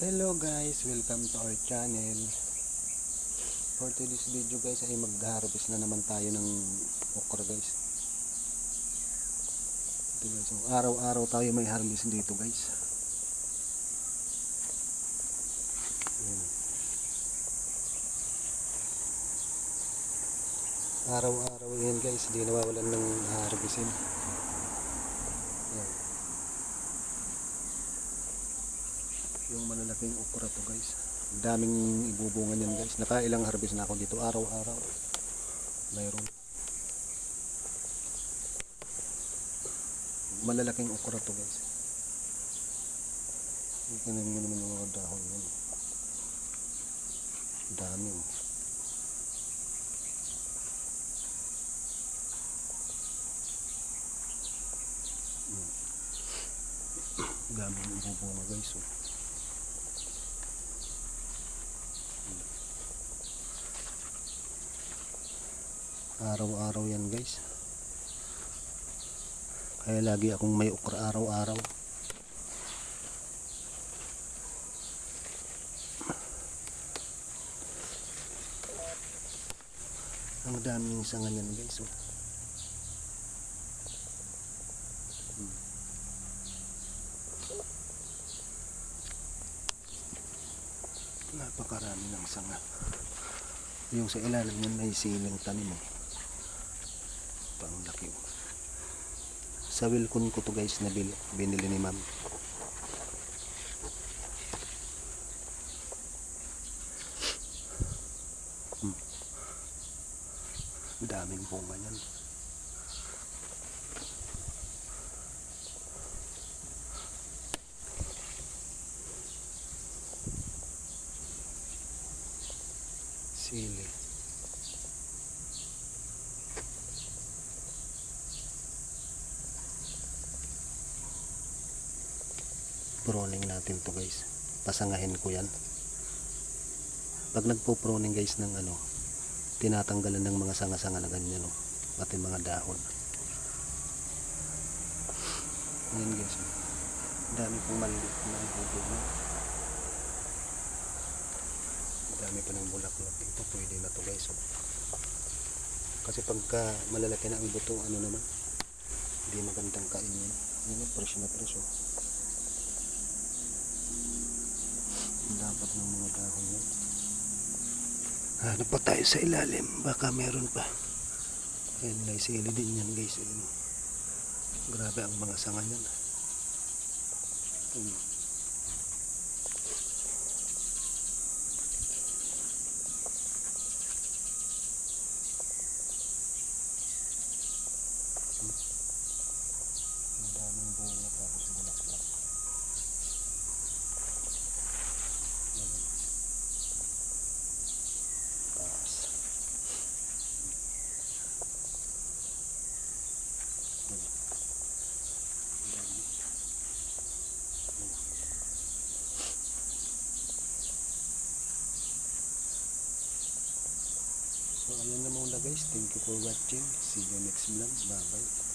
Hello guys, welcome to our channel. For today's video guys ay mag-harvest na naman tayo ng okra guys. Ito guys, so araw-araw tayo may harvest dito guys. Ayan. Araw-araw yan guys, di nawawalan ng harvestin. Ayan. Yung malalaking okra to guys, daming ibubungan yan guys. Nakailang harvest na ako dito araw-araw. Mayroon malalaking okra to guys. Tingnan mo naman yung mga dahon yan. Dami oh. Daming ibubunga guys oh. Araw-araw yan guys, kaya lagi akong may okra araw-araw. Ang daming sanga yan guys oh. Napakarami ng sanga. Yung sa ilalim yan may siling tanim oh. Pang laki oh. Sa Wilcon ko to guys na binili ni ma'am. Daming bunga yan. Sili. Pruning natin to guys, pasangahin ko yan. Pag nagpo-pruning guys ng ano, tinatanggalan ng mga sanga-sanga na ganyan oh, pati mga dahon. Ngayon guys, dami pong maliit na ibubunga. Dami pa ng bulaklak dito, pwede na to guys oh. Kasi pagka malalaki na ang buto, ano naman, hindi magandang kainin. Yan, fresh na fresh oh. Dapat ng mga dahon yan. Hanap pa tayo sa ilalim, baka meron pa. Ayan, may sili din yan guys. Ayan. Grabe ang mga sanga yan. Ayan. Ang daming bunga tapos bulaklak. So ayan na muna guys, thank you for watching, see you next vlog, bye bye.